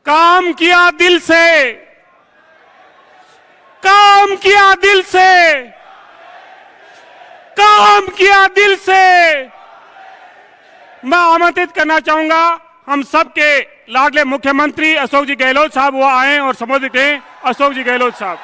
काम किया दिल से, काम किया दिल से, काम किया दिल से। मैं आमंत्रित करना चाहूंगा हम सबके लाडले मुख्यमंत्री अशोक जी गहलोत साहब वो आए और संबोधित करें। अशोक जी गहलोत साहब।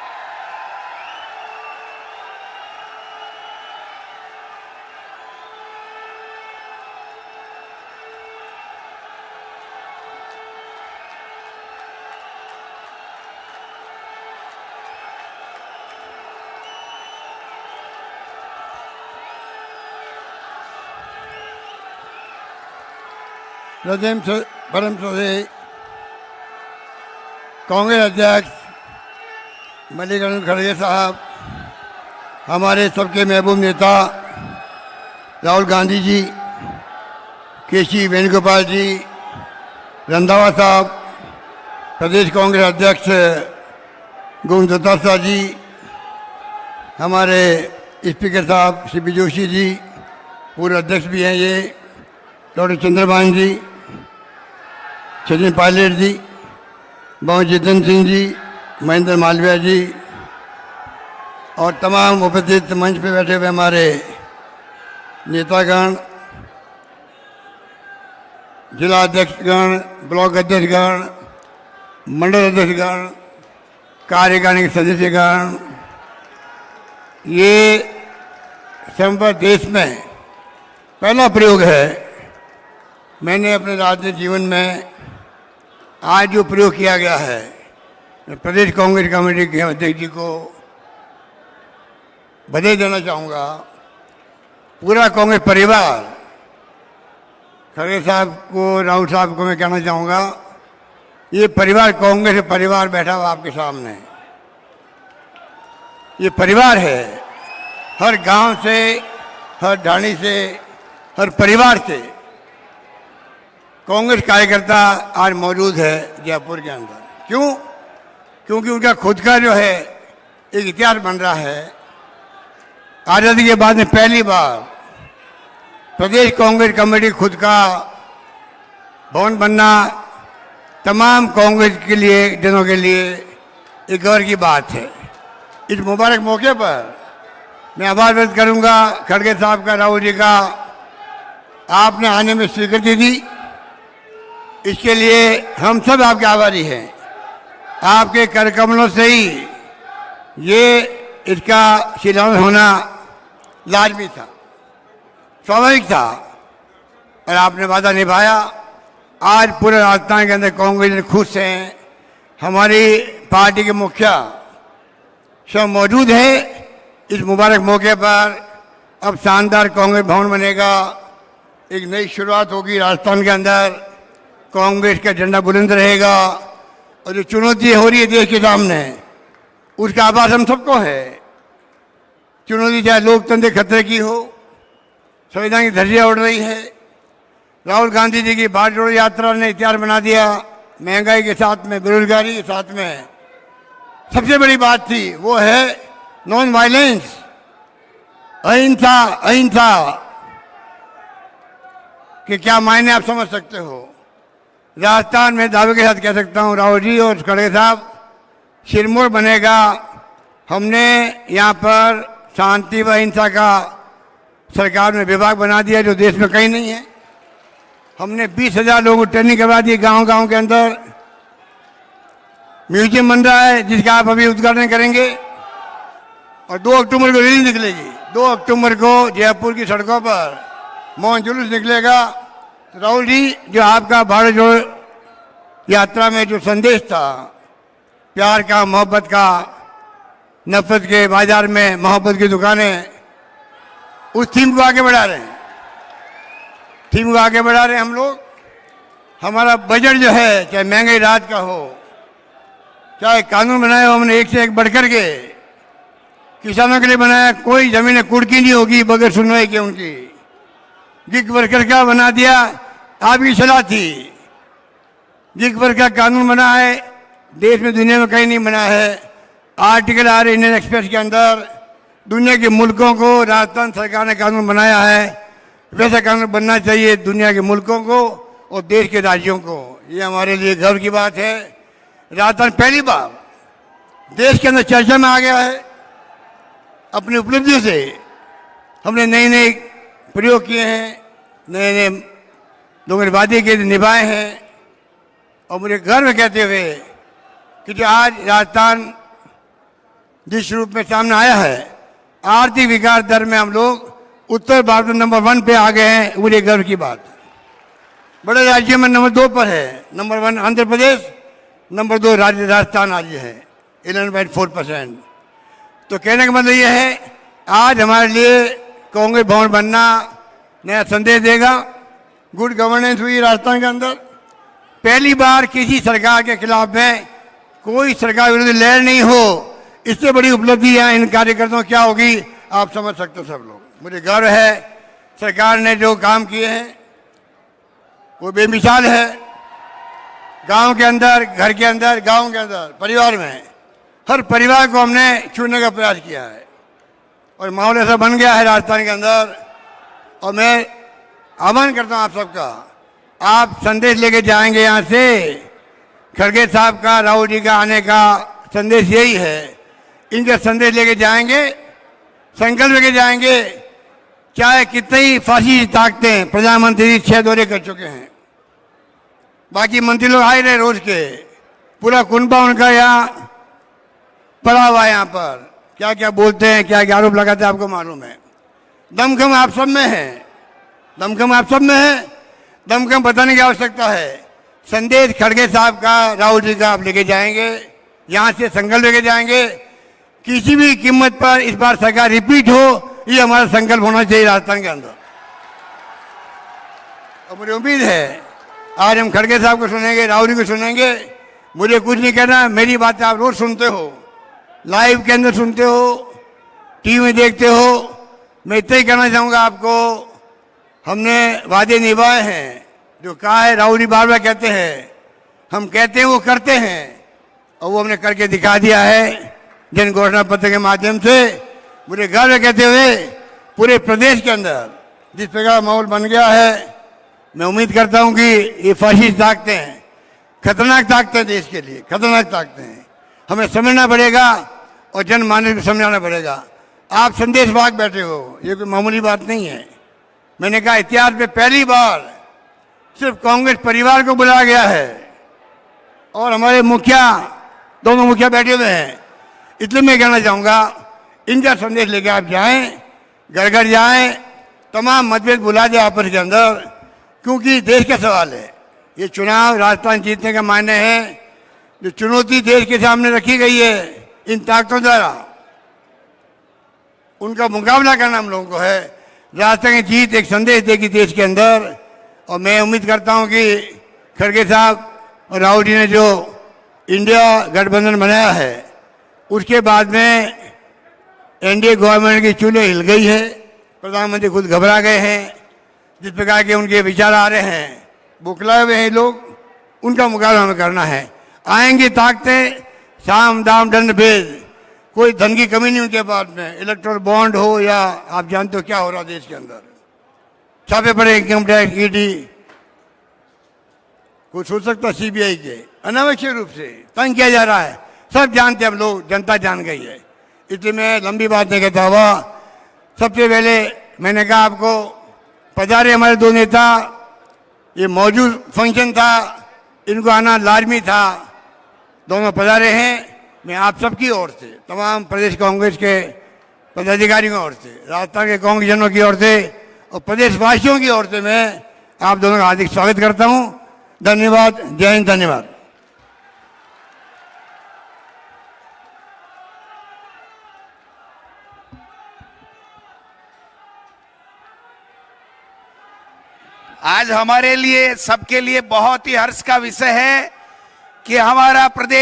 परम श्रद्धेय कांग्रेस अध्यक्ष मल्लिकार्जुन खड़गे साहब, हमारे सबके महबूब नेता राहुल गांधी जी, केसी वेणुगोपाल जी, रंधावा साहब, प्रदेश कांग्रेस अध्यक्ष गोविंद दत्ता जी, हमारे स्पीकर साहब सी पी जोशी जी, पूर्व अध्यक्ष भी हैं ये, डॉक्टर चंद्रभान जी, सचिन पायलट जी, बाबू जितेंद्र सिंह जी, महेंद्र मालवीय जी और तमाम उपस्थित मंच पे बैठे हुए हमारे नेतागण, जिला अध्यक्षगण, ब्लॉक अध्यक्षगण, मंडल अध्यक्षगण, कार्यकारिणी के सदस्यगण, ये संपूर्ण देश में पहला प्रयोग है। मैंने अपने राजनीतिक जीवन में आज जो प्रयोग किया गया है, मैं प्रदेश कांग्रेस कमेटी के अध्यक्ष जी को बधाई देना चाहूँगा। पूरा कांग्रेस परिवार, खड़गे साहब को, राहुल साहब को मैं कहना चाहूँगा, ये परिवार कांग्रेस परिवार बैठा हुआ आपके सामने, ये परिवार है। हर गांव से, हर ढाणी से, हर परिवार से कांग्रेस कार्यकर्ता आज मौजूद है जयपुर के अंदर। क्यों? क्योंकि उनका खुद का जो है एक इतिहास बन रहा है। आज़ादी के बाद में पहली बार प्रदेश कांग्रेस कमेटी खुद का भवन बनना तमाम कांग्रेस के लिए, जनों के लिए एक गर्व की बात है। इस मुबारक मौके पर मैं आभार व्यक्त करूंगा खड़गे साहब का, राहुल जी का, आपने आने में स्वीकृति दी, इसके लिए हम सब आपके आभारी हैं। आपके करकमलों से ही ये इसका शिलान्यास होना लाजमी था, स्वाभाविक था, और आपने वादा निभाया। आज पूरे राजस्थान के अंदर कांग्रेस खुश हैं। हमारी पार्टी के मुखिया सब मौजूद हैं। इस मुबारक मौके पर अब शानदार कांग्रेस भवन बनेगा, एक नई शुरुआत होगी राजस्थान के अंदर। कांग्रेस का झंडा बुलंद रहेगा और जो चुनौती हो रही है देश के सामने, उसका आभास हम सबको है। चुनौती चाहे लोकतंत्र खतरे की हो, संविधान की धज्जियां उड़ रही है। राहुल गांधी जी की भारत जोड़ो यात्रा ने इतिहास बना दिया। महंगाई के साथ में, बेरोजगारी के साथ में सबसे बड़ी बात थी वो है नॉन वायलेंस, अहिंसा। अहिंसा के क्या मायने आप समझ सकते हो। राजस्थान में दावे के साथ कह सकता हूँ, राहुल जी और खड़गे साहब, सिरमौर बनेगा। हमने यहाँ पर शांति व अहिंसा का सरकार ने विभाग बना दिया जो देश में कहीं नहीं है। हमने 20,000 लोगों को ट्रेनिंग करवा दी गांव-गांव के अंदर। म्यूजियम बन रहा है जिसका आप अभी उद्घाटन करेंगे, और 2 अक्टूबर को रैली निकलेगी। 2 अक्टूबर को जयपुर की सड़कों पर मौन जुलूस निकलेगा। राहुल जी, जो आपका भारत जोड़ो यात्रा में जो संदेश था, प्यार का, मोहब्बत का, नफरत के बाजार में मोहब्बत की दुकानें, उस थीम को आगे बढ़ा रहे हैं। थीम को आगे बढ़ा रहे हैं हम लोग। हमारा बजट जो है, चाहे महंगाई राहत का हो, चाहे कानून बनाए हो हमने एक से एक बढ़कर के, किसानों के लिए बनाया, कोई जमीनें कुड़की नहीं होगी बगैर सुनवाई के उनकी। गिग वर्कर का बना दिया, आपकी सलाह थी। गिग वर्कर का कानून बना है, देश में दुनिया में कहीं नहीं बना है। आर्टिकल आ रहे इंडियन एक्सप्रेस के अंदर, दुनिया के मुल्कों को राजस्थान सरकार ने कानून बनाया है। वैसा कानून बनना चाहिए दुनिया के मुल्कों को और देश के राज्यों को। ये हमारे लिए गर्व की बात है। राजस्थान पहली बार देश के अंदर चर्चा में आ गया है। अपनी उपलब्धियों से हमने नए नए प्रयोग किए हैं, नए नए लोगों ने वादे के निभाए हैं। और मुझे गर्व कहते हुए कि जो आज राजस्थान जिस रूप में सामने आया है, आर्थिक विकास दर में हम लोग उत्तर भारत में नंबर 1 पे आ गए हैं, मुझे गर्व की बात है। बड़े राज्यों में नंबर 2 पर है। नंबर 1 आंध्र प्रदेश, नंबर 2 राज्य राजस्थान राज्य है 11.4%। तो कहने का मतलब यह है आज हमारे लिए कांग्रेस भवन बनना नया संदेश देगा। गुड गवर्नेंस हुई राजस्थान के अंदर। पहली बार किसी सरकार के खिलाफ में कोई सरकार विरोधी लहर नहीं हो। इससे बड़ी उपलब्धि है इन कार्यकर्ताओं क्या होगी आप समझ सकते हो सब लोग। मुझे गर्व है सरकार ने जो काम किए हैं वो बेमिसाल है। गांव के अंदर, घर के अंदर, गांव के अंदर, परिवार में हर परिवार को हमने छूने का प्रयास किया है और माहौल ऐसा बन गया है राजस्थान के अंदर। और मैं आह्वान करता हूं आप सबका, आप संदेश लेके जाएंगे यहाँ से। खड़गे साहब का, राहुल जी का आने का संदेश यही है। इनका संदेश लेके जाएंगे, संकल्प लेके जाएंगे। चाहे कितनी ही फांसी ताकतें प्रधानमंत्री 6 दौरे कर चुके हैं, बाकी मंत्री लोग आए रहे रोज के, पूरा कुनबा उनका यहाँ पड़ा हुआ है। यहाँ पर क्या क्या बोलते हैं, क्या क्या आरोप लगाते हैं आपको मालूम है। दमखम आप सब में है, दमखम आप सब में है। दमखम बताने की आवश्यकता है। संदेश खड़गे साहब का, राहुल जी का आप लेके जाएंगे, यहाँ से संकल्प लेके जाएंगे। किसी भी कीमत पर इस बार सरकार रिपीट हो, ये हमारा संकल्प होना चाहिए राजस्थान के अंदर। और मुझे उम्मीद है आज हम खड़गे साहब को सुनेंगे, राहुल जी को सुनेंगे। मुझे कुछ नहीं कहना, मेरी बातें आप रोज सुनते हो, लाइव के अंदर सुनते हो, टीवी में देखते हो। मैं इतना ही कहना चाहूँगा आपको, हमने वादे निभाए हैं। जो कहा है राहुल जी बार बार कहते हैं, हम कहते हैं वो करते हैं और वो हमने करके दिखा दिया है जन घोषणा पत्र के माध्यम से। मुझे गर्व कहते हुए पूरे प्रदेश के अंदर जिस प्रकार माहौल बन गया है, मैं उम्मीद करता हूं कि ये फाशिस्ट ताकतें हैं, खतरनाक ताकतें देश के लिए, खतरनाक ताकतें हैं। हमें समझना पड़ेगा और जनमानस को समझाना पड़ेगा। आप संदेश भाग बैठे हो, ये कोई मामूली बात नहीं है। मैंने कहा इतिहास में पहली बार सिर्फ कांग्रेस परिवार को बुलाया गया है और हमारे मुखिया, दोनों मुखिया बैठे हुए हैं। इसलिए मैं कहना चाहूँगा इनका संदेश लेके आप जाएं, घर घर जाएं, तमाम मतभेद भुला दें आपस के अंदर, क्योंकि देश का सवाल है। ये चुनाव राजस्थान जीतने का मायने है। जो चुनौती देश के सामने रखी गई है इन ताकतों द्वारा, उनका मुकाबला करना हम लोगों को है। राजस्थान की जीत एक संदेश देगी देश के अंदर। और मैं उम्मीद करता हूं कि खड़गे साहब और राहुल जी ने जो इंडिया गठबंधन बनाया है, उसके बाद में एनडीए गवर्नमेंट की चूल्हे हिल गई है। प्रधानमंत्री खुद घबरा गए हैं। जिस प्रकार के उनके विचार आ रहे हैं, बुखलाए हुए हैं लोग, उनका मुकाबला हमें करना है। आएंगी ताकतें, साम दाम दंड भेद, कोई धन की कमी नहीं उनके पास में। इलेक्ट्रल बॉन्ड हो या आप जानते हो क्या हो रहा देश के अंदर, छापे पड़े इनकम टैक्स, ईडी, कोई सोच सकता सीबीआई के अनावश्यक रूप से तंग किया जा रहा है। सब जानते हैं हम लोग, जनता जान गई है। इसलिए मैं लंबी बात नहीं कहता हुआ, सबसे पहले मैंने कहा आपको पधारे हमारे दो नेता। ये मौजूद फंक्शन था, इनको आना लाजमी था, दोनों पधारे हैं। मैं आप सबकी ओर से, तमाम प्रदेश कांग्रेस के पदाधिकारियों की ओर से, राजस्थान के कांग्रेसजनों की ओर से और प्रदेशवासियों की ओर से मैं आप दोनों का हार्दिक स्वागत करता हूं। धन्यवाद। जय हिंद। धन्यवाद। आज हमारे लिए, सबके लिए बहुत ही हर्ष का विषय है कि हमारा प्रदेश